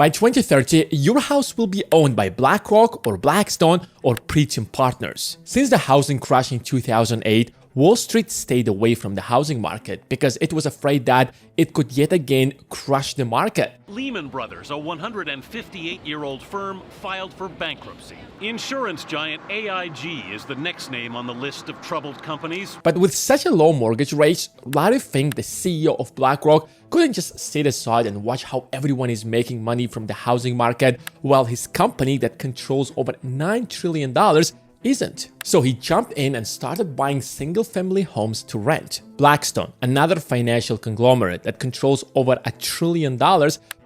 By 2030, your house will be owned by BlackRock or Blackstone or Premium Partners. Since the housing crash in 2008, Wall Street stayed away from the housing market because it was afraid that it could yet again crush the market. Lehman Brothers, a 158-year-old firm, filed for bankruptcy. Insurance giant AIG is the next name on the list of troubled companies. But with such a low mortgage rate, Larry Fink, the CEO of BlackRock, couldn't just sit aside and watch how everyone is making money from the housing market while his company that controls over $9 trillion isn't. So he jumped in and started buying single-family homes to rent. Blackstone, another financial conglomerate that controls over $1 trillion,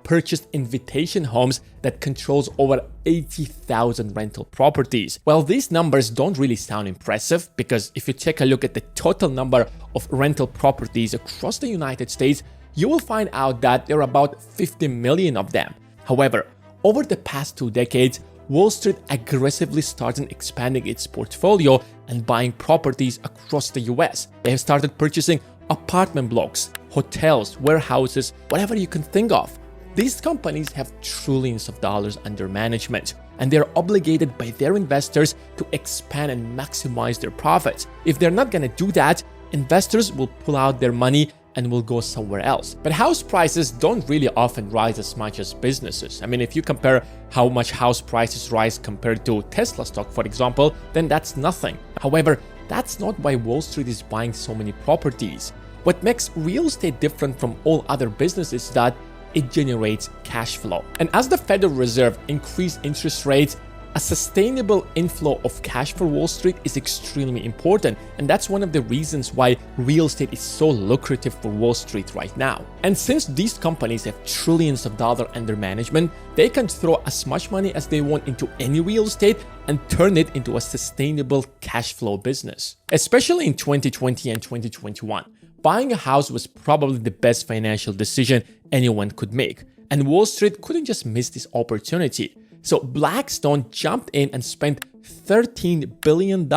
purchased Invitation Homes that controls over 80,000 rental properties. Well, these numbers don't really sound impressive because if you take a look at the total number of rental properties across the United States, you will find out that there are about 50 million of them. However, over the past 2 decades, Wall Street aggressively started expanding its portfolio and buying properties across the US. They have started purchasing apartment blocks, hotels, warehouses, whatever you can think of. These companies have trillions of dollars under management, and they're obligated by their investors to expand and maximize their profits. If they're not gonna do that, investors will pull out their money and will go somewhere else. But house prices don't really often rise as much as businesses. I mean, if you compare how much house prices rise compared to Tesla stock, for example, then that's nothing. However, that's not why Wall Street is buying so many properties. What makes real estate different from all other businesses is that it generates cash flow. And as the Federal Reserve increased interest rates, a sustainable inflow of cash for Wall Street is extremely important, and that's one of the reasons why real estate is so lucrative for Wall Street right now. And since these companies have trillions of dollars under management, they can throw as much money as they want into any real estate and turn it into a sustainable cash flow business. Especially in 2020 and 2021, buying a house was probably the best financial decision anyone could make, and Wall Street couldn't just miss this opportunity. So Blackstone jumped in and spent $13 billion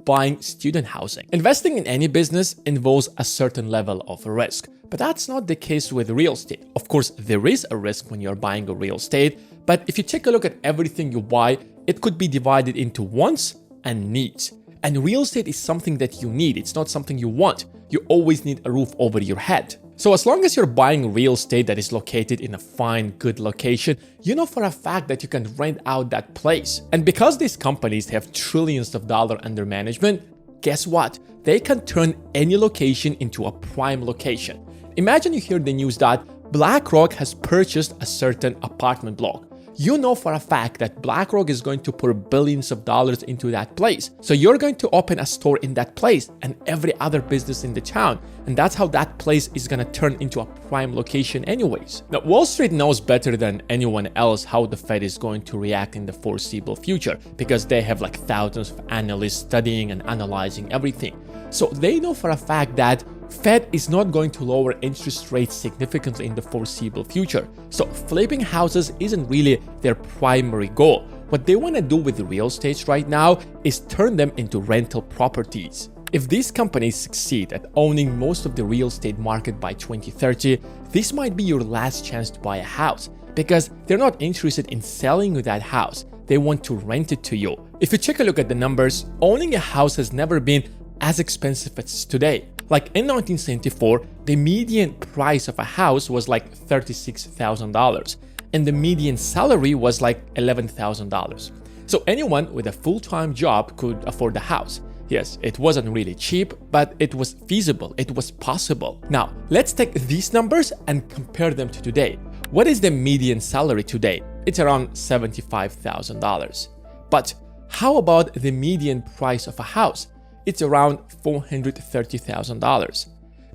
buying student housing. Investing in any business involves a certain level of risk, but that's not the case with real estate. Of course, there is a risk when you're buying a real estate, but if you take a look at everything you buy, it could be divided into wants and needs. And real estate is something that you need, it's not something you want. You always need a roof over your head. So as long as you're buying real estate that is located in a fine, good location, you know for a fact that you can rent out that place. And because these companies have trillions of dollars under management, guess what? They can turn any location into a prime location. Imagine you hear the news that BlackRock has purchased a certain apartment block. You know for a fact that BlackRock is going to pour billions of dollars into that place. So you're going to open a store in that place and every other business in the town. And that's how that place is going to turn into a prime location anyways. Now, Wall Street knows better than anyone else how the Fed is going to react in the foreseeable future because they have like thousands of analysts studying and analyzing everything. So they know for a fact that Fed is not going to lower interest rates significantly in the foreseeable future. So flipping houses isn't really their primary goal. What they want to do with the real estate right now is turn them into rental properties. If these companies succeed at owning most of the real estate market by 2030, this might be your last chance to buy a house because they're not interested in selling you that house. They want to rent it to you. If you take a look at the numbers, owning a house has never been as expensive as it's today. Like in 1974, the median price of a house was like $36,000 and the median salary was like $11,000. So anyone with a full-time job could afford a house. Yes, it wasn't really cheap, but it was feasible, it was possible. Now, let's take these numbers and compare them to today. What is the median salary today? It's around $75,000. But how about the median price of a house? It's around $430,000.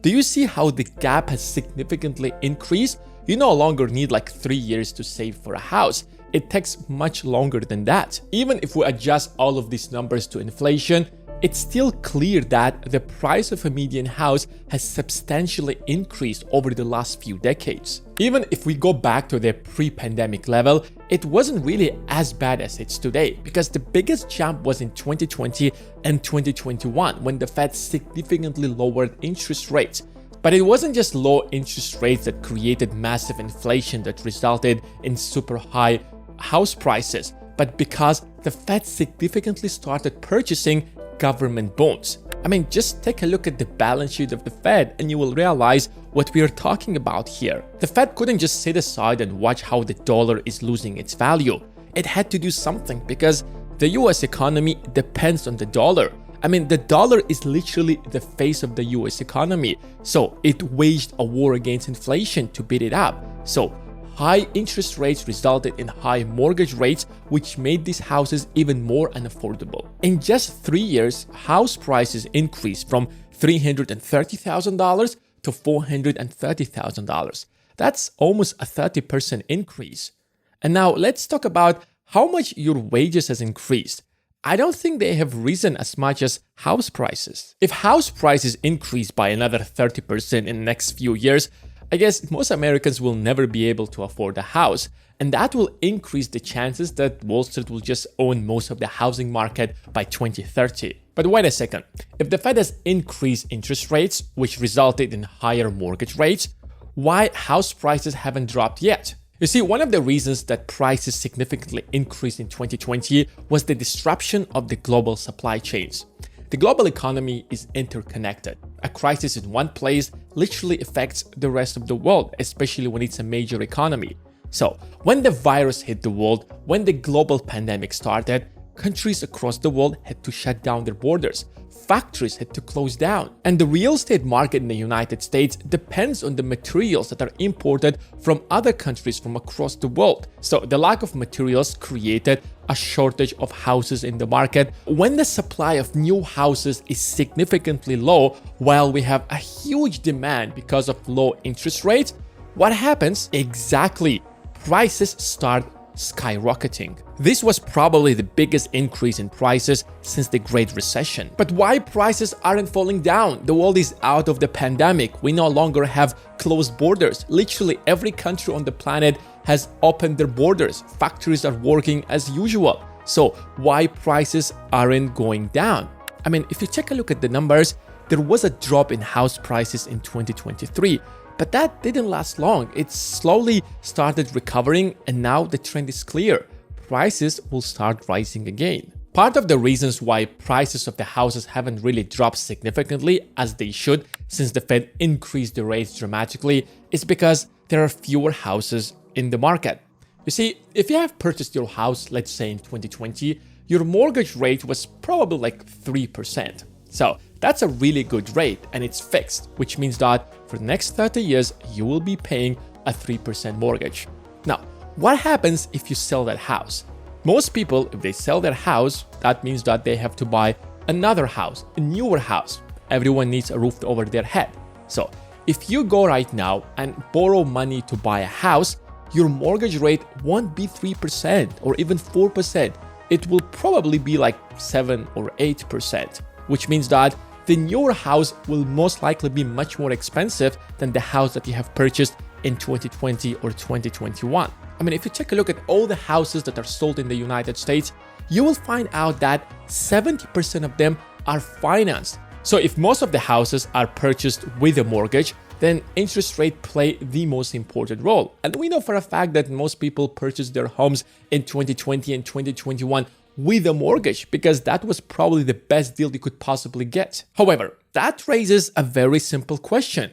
Do you see how the gap has significantly increased? You no longer need like 3 years to save for a house. It takes much longer than that. Even if we adjust all of these numbers to inflation, it's still clear that the price of a median house has substantially increased over the last few decades. Even if we go back to the pre-pandemic level, it wasn't really as bad as it's today because the biggest jump was in 2020 and 2021 when the Fed significantly lowered interest rates. But it wasn't just low interest rates that created massive inflation that resulted in super high house prices, but because the Fed significantly started purchasing government bonds. I mean, just take a look at the balance sheet of the Fed and you will realize what we are talking about here. The Fed couldn't just sit aside and watch how the dollar is losing its value. It had to do something because the US economy depends on the dollar. I mean, the dollar is literally the face of the US economy. So it waged a war against inflation to beat it up. So high interest rates resulted in high mortgage rates, which made these houses even more unaffordable. In just 3 years, house prices increased from $330,000 to $430,000. That's almost a 30% increase. And now let's talk about how much your wages has increased. I don't think they have risen as much as house prices. If house prices increase by another 30% in the next few years, I guess most Americans will never be able to afford a house, and that will increase the chances that Wall Street will just own most of the housing market by 2030. But wait a second, if the Fed has increased interest rates, which resulted in higher mortgage rates, why house prices haven't dropped yet? You see, one of the reasons that prices significantly increased in 2020 was the disruption of the global supply chains. The global economy is interconnected. A crisis in one place literally affects the rest of the world, especially when it's a major economy. So, when the virus hit the world, when the global pandemic started, countries across the world had to shut down their borders. Factories had to close down. And the real estate market in the United States depends on the materials that are imported from other countries from across the world. So the lack of materials created a shortage of houses in the market. When the supply of new houses is significantly low, while we have a huge demand because of low interest rates, what happens? Exactly, prices start skyrocketing. This was probably the biggest increase in prices since the Great Recession. But why prices aren't falling down? The world is out of the pandemic. We no longer have closed borders. Literally every country on the planet has opened their borders. Factories are working as usual. So why prices aren't going down? I mean, if you take a look at the numbers, there was a drop in house prices in 2023. But that didn't last long. It slowly started recovering and now the trend is clear. Prices will start rising again. Part of the reasons why prices of the houses haven't really dropped significantly as they should since the Fed increased the rates dramatically is because there are fewer houses in the market. You see, if you have purchased your house, let's say in 2020, your mortgage rate was probably like 3%. So that's a really good rate and it's fixed, which means that for the next 30 years, you will be paying a 3% mortgage. Now, what happens if you sell that house? Most people, if they sell their house, that means that they have to buy another house, a newer house. Everyone needs a roof over their head. So if you go right now and borrow money to buy a house, your mortgage rate won't be 3% or even 4%. It will probably be like 7 or 8%. Which means that the newer house will most likely be much more expensive than the house that you have purchased in 2020 or 2021. I mean, if you take a look at all the houses that are sold in the United States, you will find out that 70% of them are financed. So if most of the houses are purchased with a mortgage, then interest rate play the most important role. And we know for a fact that most people purchased their homes in 2020 and 2021 with a mortgage because that was probably the best deal you could possibly get. However, that raises a very simple question.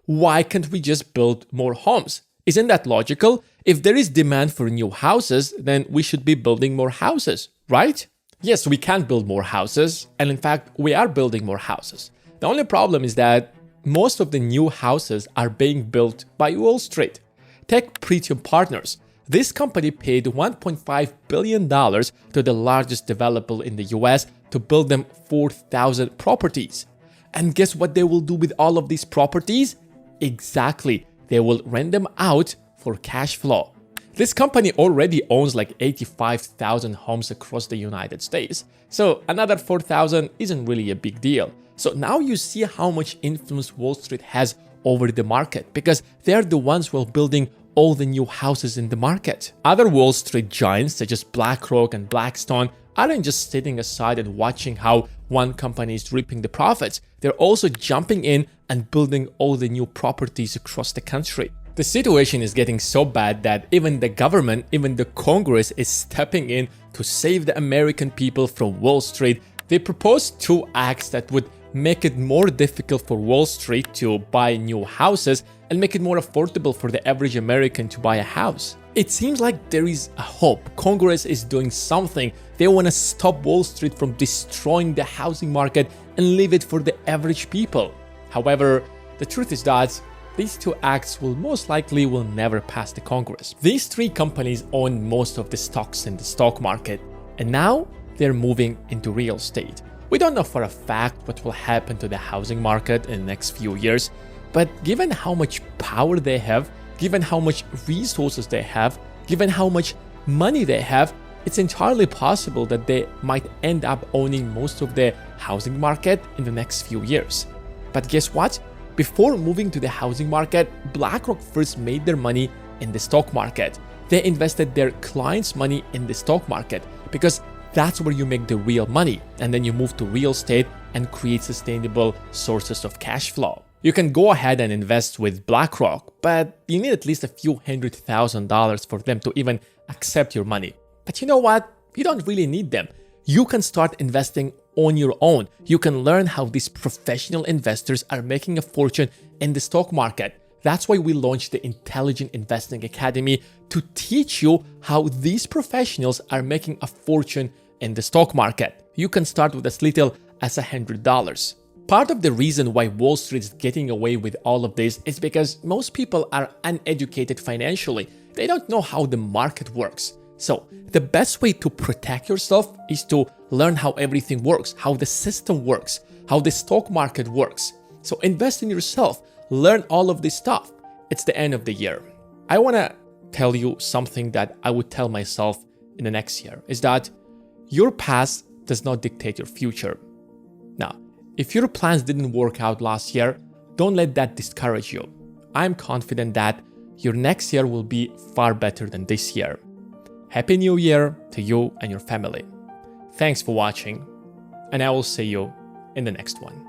Why can't we just build more homes? Isn't that logical? If there is demand for new houses, then we should be building more houses, right? Yes, we can build more houses, and in fact, we are building more houses. The only problem is that most of the new houses are being built by Wall Street. Take Pretium Partners. This company paid $1.5 billion to the largest developer in the US to build them 4,000 properties. And guess what they will do with all of these properties? Exactly, they will rent them out for cash flow. This company already owns like 85,000 homes across the United States. So another 4,000 isn't really a big deal. So now you see how much influence Wall Street has over the market because they're the ones who are building all the new houses in the market. Other Wall Street giants such as BlackRock and Blackstone aren't just sitting aside and watching how one company is reaping the profits, they're also jumping in and building all the new properties across the country. The situation is getting so bad that even the government, even the Congress is stepping in to save the American people from Wall Street. They proposed 2 acts that would make it more difficult for Wall Street to buy new houses and make it more affordable for the average American to buy a house. It seems like there is a hope. Congress is doing something. They want to stop Wall Street from destroying the housing market and leave it for the average people. However, the truth is that these 2 acts will most likely never pass the Congress. These 3 companies own most of the stocks in the stock market, and now they're moving into real estate. We don't know for a fact what will happen to the housing market in the next few years, but given how much power they have, given how much resources they have, given how much money they have, it's entirely possible that they might end up owning most of the housing market in the next few years. But guess what? Before moving to the housing market, BlackRock first made their money in the stock market. They invested their clients' money in the stock market because that's where you make the real money, and then you move to real estate and create sustainable sources of cash flow. You can go ahead and invest with BlackRock, but you need at least a few $100,000 for them to even accept your money. But you know what? You don't really need them. You can start investing on your own. You can learn how these professional investors are making a fortune in the stock market. That's why we launched the Intelligent Investing Academy, to teach you how these professionals are making a fortune in the stock market. You can start with as little as $100. Part of the reason why Wall Street is getting away with all of this is because most people are uneducated financially. They don't know how the market works. So the best way to protect yourself is to learn how everything works, how the system works, how the stock market works. So invest in yourself, learn all of this stuff. It's the end of the year. I want to tell you something that I would tell myself in the next year, is that your past does not dictate your future. Now, if your plans didn't work out last year, don't let that discourage you. I'm confident that your next year will be far better than this year. Happy New Year to you and your family. Thanks for watching, and I will see you in the next one.